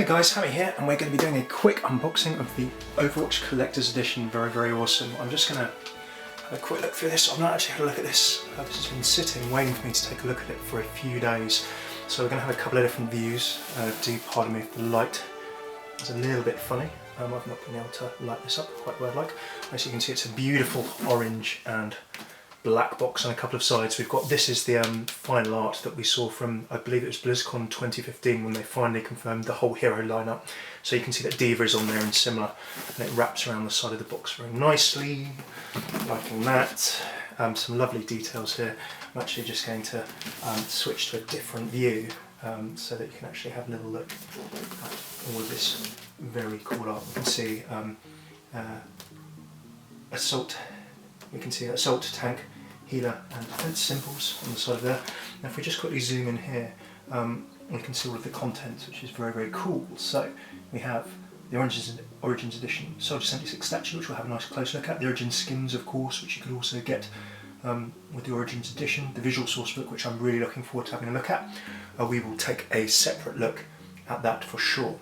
Hey guys, Hammeh here, and we're going to be doing a quick unboxing of the Overwatch Collector's Edition. Very, very awesome. I'm just going to have a quick look through this. I've not actually had a look at this. This has been sitting, waiting for me to take a look at it for a few days. So we're going to have a couple of different views. Do pardon me if the light is a little bit funny. I've not been able to light this up quite where I'd like. As you can see, it's a beautiful orange and black box on a couple of sides. We've got, this is the final art that we saw from, I believe it was BlizzCon 2015 when they finally confirmed the whole hero lineup. So you can see that D.Va is on there and similar, and it wraps around the side of the box very nicely. Liking that. Some lovely details here. I'm actually just going to switch to a different view so that you can actually have a little look at all of this very cool art. You can see assault. We can see assault, tank, healer and defense symbols on the side of there. Now if we just quickly zoom in here, we can see all of the contents, which is very, very cool. So we have the Origins Edition Soldier 76 statue, which we'll have a nice close look at. The Origins skins, of course, which you can also get with the Origins Edition. The visual source book, which I'm really looking forward to having a look at. We will take a separate look at that for sure.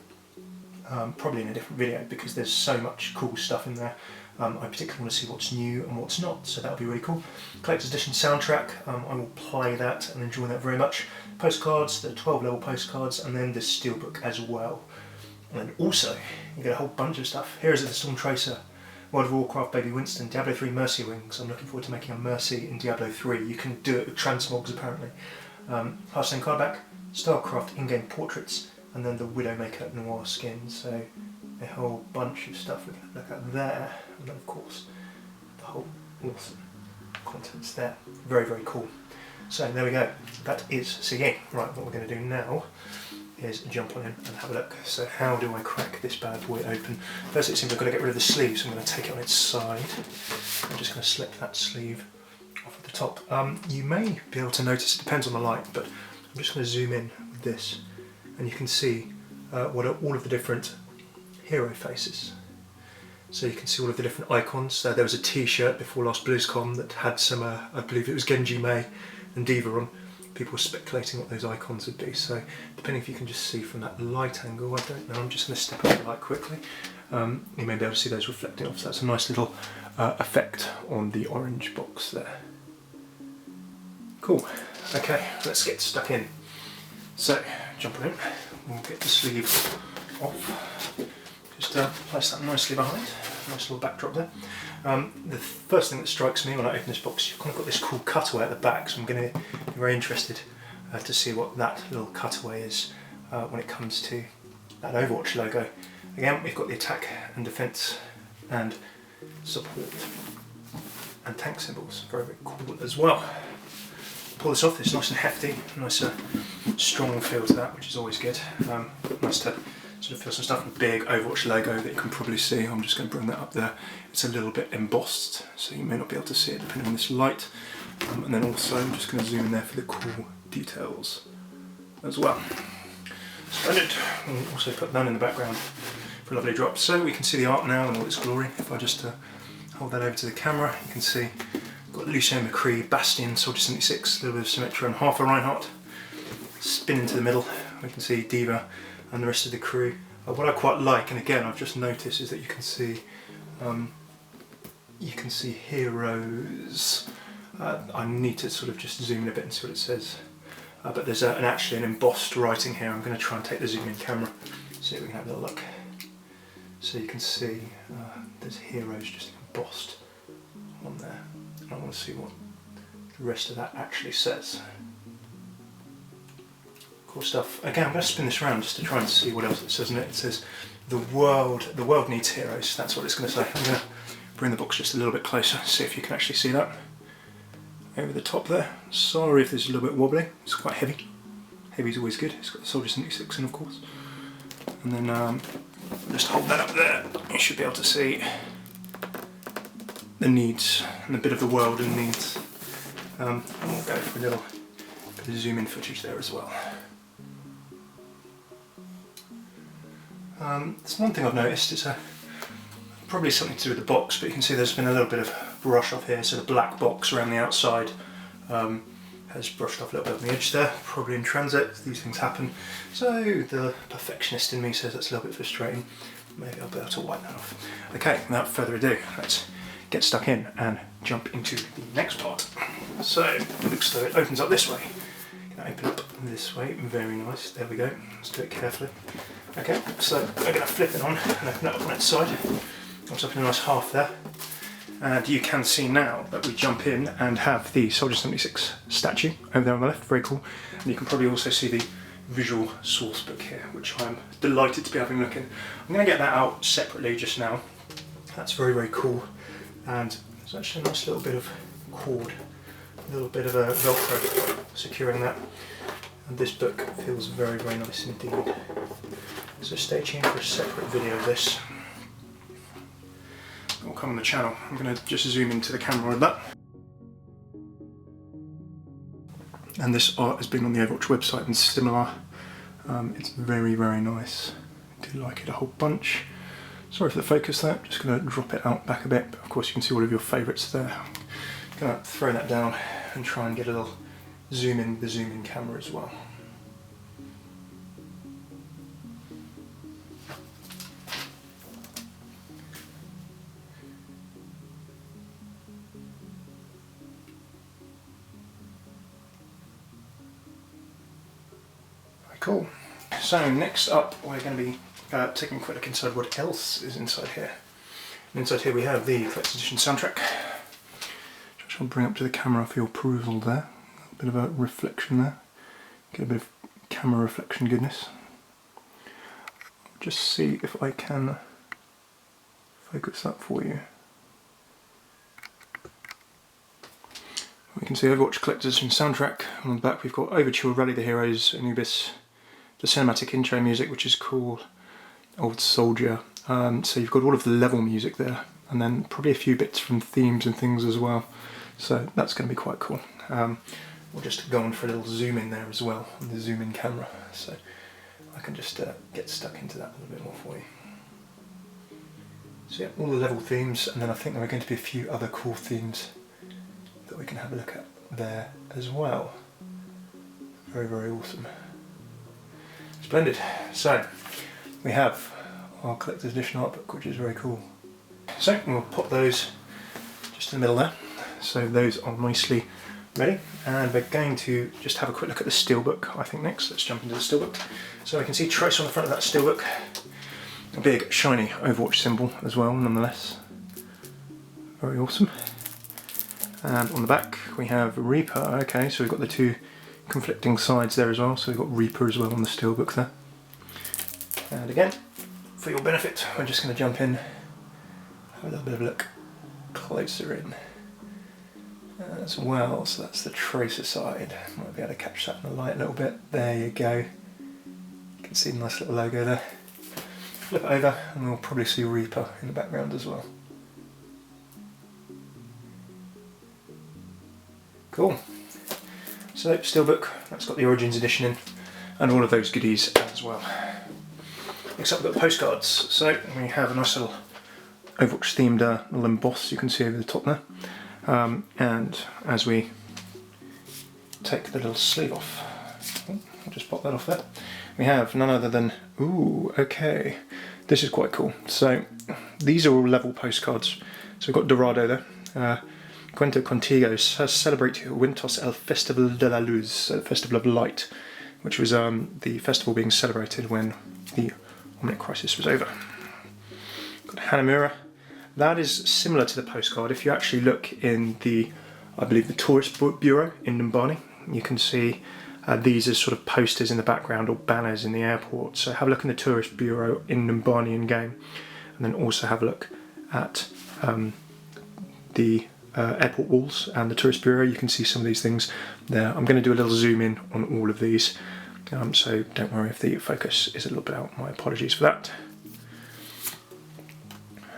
Probably in a different video, because there's so much cool stuff in there. I particularly want to see what's new and what's not, so that'll be really cool. Collector's Edition soundtrack, I will play that and enjoy that very much. Postcards, the 12 level postcards, and then the Steelbook as well. And then also, you get a whole bunch of stuff. Heroes of the Storm Tracer, World of Warcraft Baby Winston, Diablo 3 Mercy Wings. I'm looking forward to making a Mercy in Diablo 3. You can do it with transmogs apparently. Hearthstone card back, StarCraft in-game portraits, and then the Widowmaker Noir skin. So a whole bunch of stuff we can look at there, and then of course the whole awesome contents there. Very, very cool. So there we go, that is CE. Right, what we're going to do now is jump on in and have a look. So how do I crack this bad boy open? First it seems I've got to get rid of the sleeve, so I'm going to take it on its side. I'm just going to slip that sleeve off at the top. You may be able to notice, it depends on the light, but I'm just going to zoom in with this, and you can see what are all of the different hero faces. So you can see all of the different icons. There was a t-shirt before last BlizzCon that had some, I believe it was Genji Mei and D.Va on. People were speculating what those icons would be, so depending if you can just see from that light angle, I don't know, I'm just going to step up the light quickly. You may be able to see those reflecting off, so that's a nice little effect on the orange box there. Cool, okay, let's get stuck in. So, jump on in, we'll get the sleeve off. Just place that nicely behind, nice little backdrop there. The first thing that strikes me when I open this box, you've kind of got this cool cutaway at the back, so I'm going to be very interested to see what that little cutaway is when it comes to that Overwatch logo. Again, we've got the attack and defense and support and tank symbols, very, very cool as well. Pull this off, it's nice and hefty, nice strong feel to that, which is always good. Nice to sort of feel some stuff. A big Overwatch logo that you can probably see. I'm just going to bring that up there. It's a little bit embossed, so you may not be able to see it depending on this light. And then also I'm just going to zoom in there for the cool details as well. Splendid. We'll also put that in the background for a lovely drop. So we can see the art now in all its glory. If I just hold that over to the camera, you can see we've got Lucio McCree, Bastion, Soldier 76, a little bit of Symmetra and half a Reinhardt. Spin into the middle, we can see D.Va and the rest of the crew. What I quite like, and again I've just noticed, is that you can see heroes. I need to sort of just zoom in a bit and see what it says. But there's actually an embossed writing here. I'm going to try and take the zoom in camera, see if we can have a little look. So you can see there's heroes just embossed on there. And I want to see what the rest of that actually says. Cool stuff. Again, I'm going to spin this around just to try and see what else it says in it. It says, the world needs heroes. That's what it's going to say. I'm going to bring the box just a little bit closer, see if you can actually see that. Over the top there. Sorry if this is a little bit wobbly. It's quite heavy. Heavy's always good. It's got the Soldier 76 in, of course. And then just hold that up there. You should be able to see the needs and a bit of the world and needs. And we'll go for a little bit of zoom in footage there as well. There's one thing I've noticed, it's probably something to do with the box, but you can see there's been a little bit of brush off here, so the black box around the outside has brushed off a little bit on the edge there, probably in transit. These things happen. So the perfectionist in me says that's a little bit frustrating. Maybe I'll be able to wipe that off. Okay, without further ado, let's get stuck in and jump into the next part. So it looks though it opens up this way. Open up this way, very nice, there we go. Let's do it carefully. Okay, so I'm going to flip it on and open it up on its side. Comes up in a nice half there. And you can see now that we jump in and have the Soldier 76 statue over there on the left, very cool. And you can probably also see the visual source book here, which I'm delighted to be having a look in. I'm going to get that out separately just now. That's very, very cool. And there's actually a nice little bit of cord, a little bit of a Velcro securing that. And this book feels very, very nice indeed. So stay tuned for a separate video of this. It will come on the channel. I'm going to just zoom into the camera with that. And this art has been on the Overwatch website and similar. It's very, very nice. I do like it a whole bunch. Sorry for the focus there, I'm just going to drop it out back a bit, but of course you can see all of your favourites there. I'm going to throw that down and try and get a little zoom in with the zoom in camera as well. Cool. So next up we're going to be taking a quick look inside what else is inside here. And inside here we have the Collector's Edition soundtrack, which I'll bring up to the camera for your perusal there. A bit of a reflection there. Get a bit of camera reflection goodness. Just see if I can focus that for you. We can see Overwatch Collector's Edition soundtrack. On the back we've got Overture, Rally the Heroes, Anubis, the cinematic intro music, which is called Old Soldier. So you've got all of the level music there, and then probably a few bits from themes and things as well. So that's going to be quite cool. We'll just go on for a little zoom in there as well on the zoom in camera, so I can just get stuck into that a little bit more for you. So yeah, all the level themes, and then I think there are going to be a few other cool themes that we can have a look at there as well. Very, very awesome. Splendid. So we have our Collector's Edition art book, which is very cool. So we'll pop those just in the middle there. So those are nicely ready, and we're going to just have a quick look at the Steelbook, I think, next. Let's jump into the Steelbook. So we can see Trace on the front of that Steelbook. A big shiny Overwatch symbol as well, nonetheless. Very awesome. And on the back we have Reaper. Okay, so we've got the two conflicting sides there as well, so we've got Reaper as well on the Steelbook there. And again, for your benefit, we're just going to jump in, have a little bit of a look closer in as well. So that's the Tracer side. Might be able to catch that in the light a little bit. There you go. You can see the nice little logo there. Flip it over and we'll probably see Reaper in the background as well. Cool. So Steelbook, that's got the Origins edition in, and all of those goodies as well. Next up we've got postcards. So we have a nice little Overwatch themed little emboss you can see over the top there. And as we take the little sleeve off, I'll just pop that off there, we have none other than, ooh, okay, this is quite cool. So these are all level postcards. So we've got Dorado there. Cuento Contigo has celebrated Wintos el Festival de la Luz, so the Festival of Light, which was the festival being celebrated when the Omnic Crisis was over. Got Hammeh. That is similar to the postcard. If you actually look in the, I believe, the Tourist Bureau in Numbani, you can see these as sort of posters in the background or banners in the airport. So have a look in the Tourist Bureau in Numbani in game, and then also have a look at the airport walls and the Tourist Bureau. You can see some of these things there. I'm going to do a little zoom in on all of these, so don't worry if the focus is a little bit out. My apologies for that.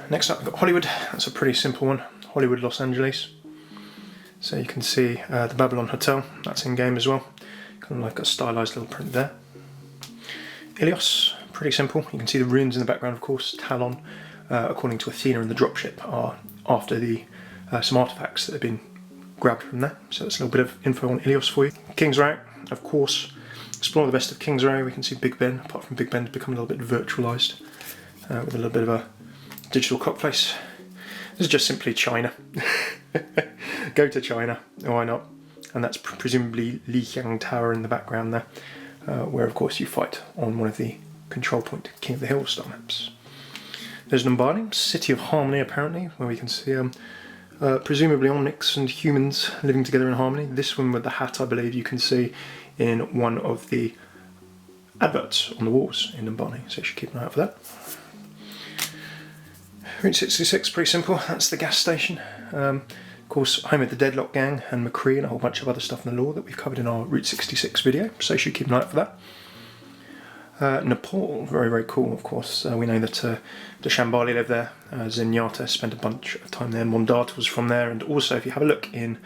Next up we've got Hollywood. That's a pretty simple one. Hollywood, Los Angeles. So you can see the Babylon Hotel, that's in game as well. Kind of like a stylized little print there. Ilios, pretty simple. You can see the runes in the background, of course. Talon, according to Athena and the dropship, are after the some artifacts that have been grabbed from there. So that's a little bit of info on Ilios for you. King's Row, of course. Explore the best of King's Row. We can see Big Ben, apart from Big Ben's become a little bit virtualised with a little bit of a digital cock face. This is just simply China. Go to China, why not? And that's presumably Lijiang Tower in the background there, where of course you fight on one of the Control Point King of the Hill style maps. There's Numbani, City of Harmony apparently, where we can see presumably Onyx and humans living together in harmony. This one with the hat, I believe you can see in one of the adverts on the walls in Numbani, so you should keep an eye out for that. Route 66, pretty simple, that's the gas station. Of course, home of the Deadlock Gang and McCree and a whole bunch of other stuff in the lore that we've covered in our Route 66 video, so you should keep an eye out for that. Nepal, very, very cool, of course. We know that the Shambhali live there. Zenyatta spent a bunch of time there. Mondata was from there, and also if you have a look in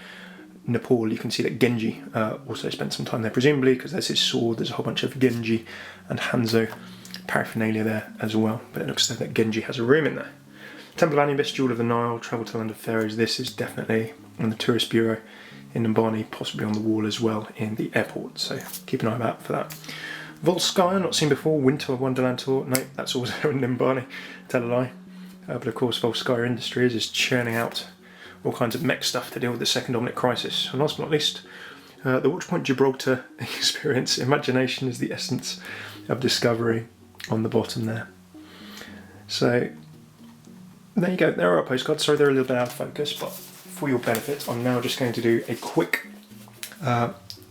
Nepal, you can see that Genji also spent some time there, presumably because there's his sword. There's a whole bunch of Genji and Hanzo paraphernalia there as well, but it looks like that Genji has a room in there. Temple of Anubis, Jewel of the Nile, Travel to the Land of Pharaohs. This is definitely on the Tourist Bureau in Numbani, possibly on the wall as well in the airport, so keep an eye out for that. Volskaya, not seen before. Winter Wonderland Tour. No, that's also there in Numbani. Tell a lie. But of course, Volskaya Industries is churning out all kinds of mech stuff to deal with the Second Omnic Crisis. And last but not least, the Watchpoint Gibraltar experience. Imagination is the essence of discovery on the bottom there. So there you go. There are our postcards. Sorry, they're a little bit out of focus, but for your benefit, I'm now just going to do a quick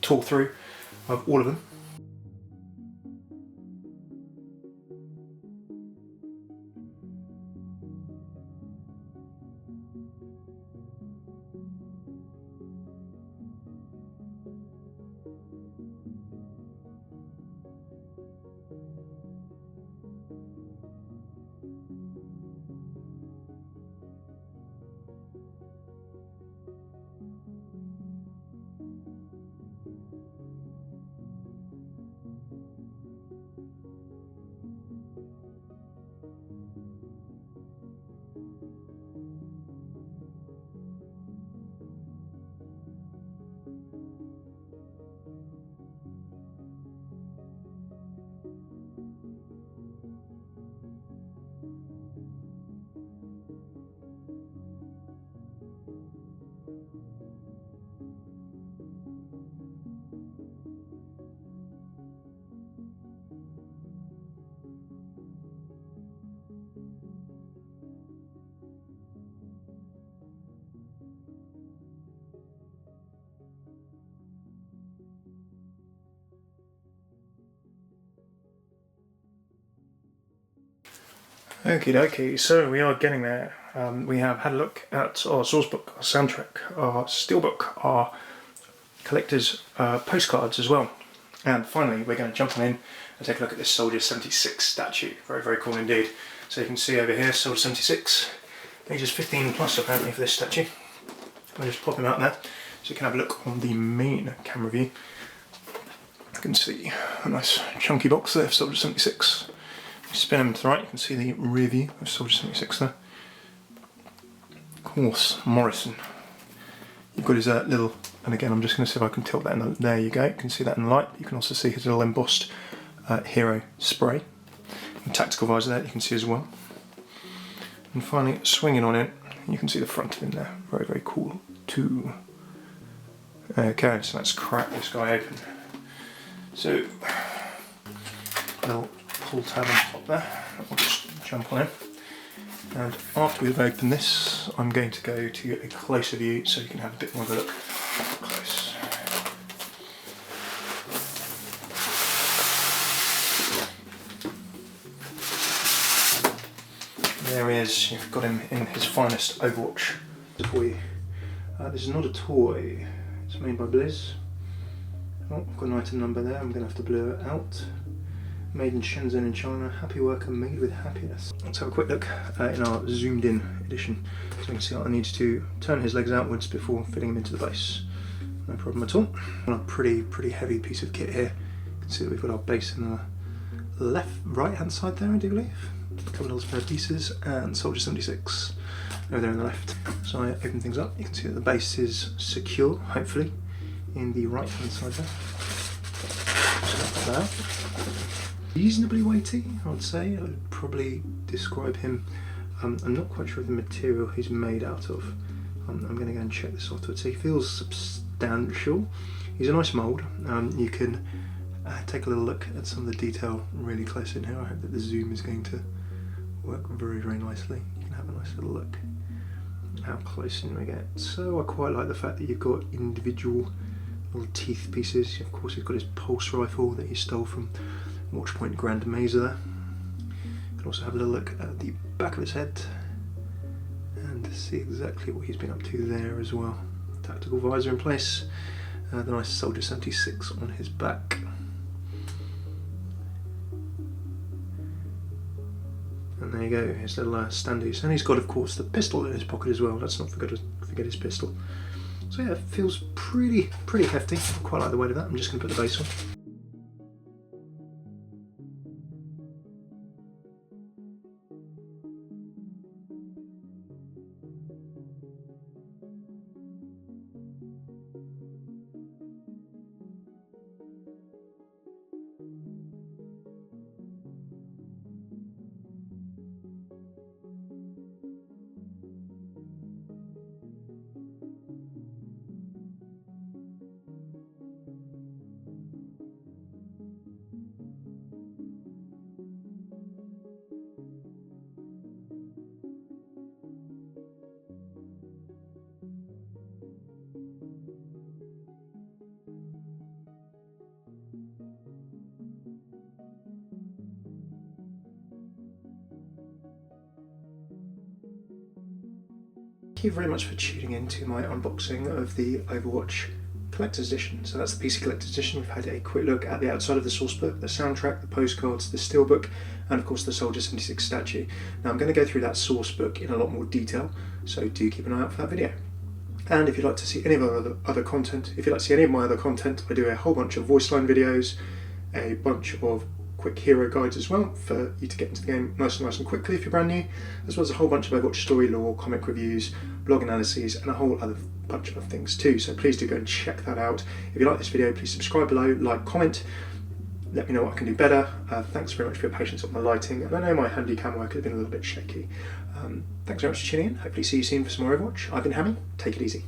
tour through of all of them. Okie dokie, so we are getting there. We have had a look at our sourcebook, our soundtrack, our steelbook, our collector's postcards as well. And finally, we're going to jump on in and take a look at this Soldier 76 statue. Very, very cool indeed. So you can see over here, Soldier 76, ages 15 plus apparently for this statue. I'll just pop him out there so you can have a look on the main camera view. You can see a nice chunky box there for Soldier 76. Spin him to the right, you can see the rear view of Soldier 76 there. Of course, Morrison. You've got his little, and again I'm just going to see if I can tilt that in the, there you go, you can see that in the light. You can also see his little embossed hero spray. And tactical visor there you can see as well. And finally, swinging on it, you can see the front of him there. Very, very cool too. Okay, so let's crack this guy open. So, little pull tab on top there, we'll just jump on in, and after we've opened this I'm going to go to a closer view so you can have a bit more of a look up close. There he is, you've got him in his finest Overwatch for you. This is not a toy, it's made by Blizz. Oh, I've got an item number there, I'm going to have to blur it out. Made in Shenzhen in China, happy worker made with happiness. Let's have a quick look in our zoomed in edition. So you can see I need to turn his legs outwards before fitting him into the base. No problem at all. On a pretty heavy piece of kit here. You can see that we've got our base in the right hand side there, I do believe. A couple of little spare pieces, and Soldier 76 over there on the left. So I open things up, you can see that the base is secure, hopefully, in the right hand side there. Just like that. Reasonably weighty, I would say. I would probably describe him. I'm not quite sure of the material he's made out of. I'm going to go and check this afterwards. So he feels substantial. He's a nice mould. You can take a little look at some of the detail really close in here. I hope that the zoom is going to work very, very nicely. You can have a nice little look how close in we get. So I quite like the fact that you've got individual little teeth pieces. Of course, he's got his pulse rifle that he stole from Watchpoint Grand Mesa there. You can also have a little look at the back of his head and see exactly what he's been up to there as well. Tactical visor in place, the nice Soldier 76 on his back. And there you go, his little standees. And he's got, of course, the pistol in his pocket as well. Let's not forget his pistol. So yeah, it feels pretty hefty. I quite like the weight of that. I'm just going to put the base on. Thank you very much for tuning in to my unboxing of the Overwatch Collector's Edition. So that's the PC Collector's Edition. We've had a quick look at the outside of the sourcebook, the soundtrack, the postcards, the Steelbook, and of course the Soldier 76 statue. Now I'm going to go through that sourcebook in a lot more detail, so do keep an eye out for that video. And if you'd like to see any of our other content, if you'd like to see any of my other content, I do a whole bunch of voice line videos, a bunch of quick hero guides as well for you to get into the game nice and quickly if you're brand new, as well as a whole bunch of Overwatch story lore, comic reviews, blog analyses, and a whole other bunch of things too. So please do go and check that out. If you like this video, please subscribe below, like, comment, let me know what I can do better. Thanks very much for your patience on the lighting, and I know my handy cam work has been a little bit shaky. Thanks very much for tuning in. Hopefully see you soon for some more Overwatch. I've been Hammeh. Take it easy.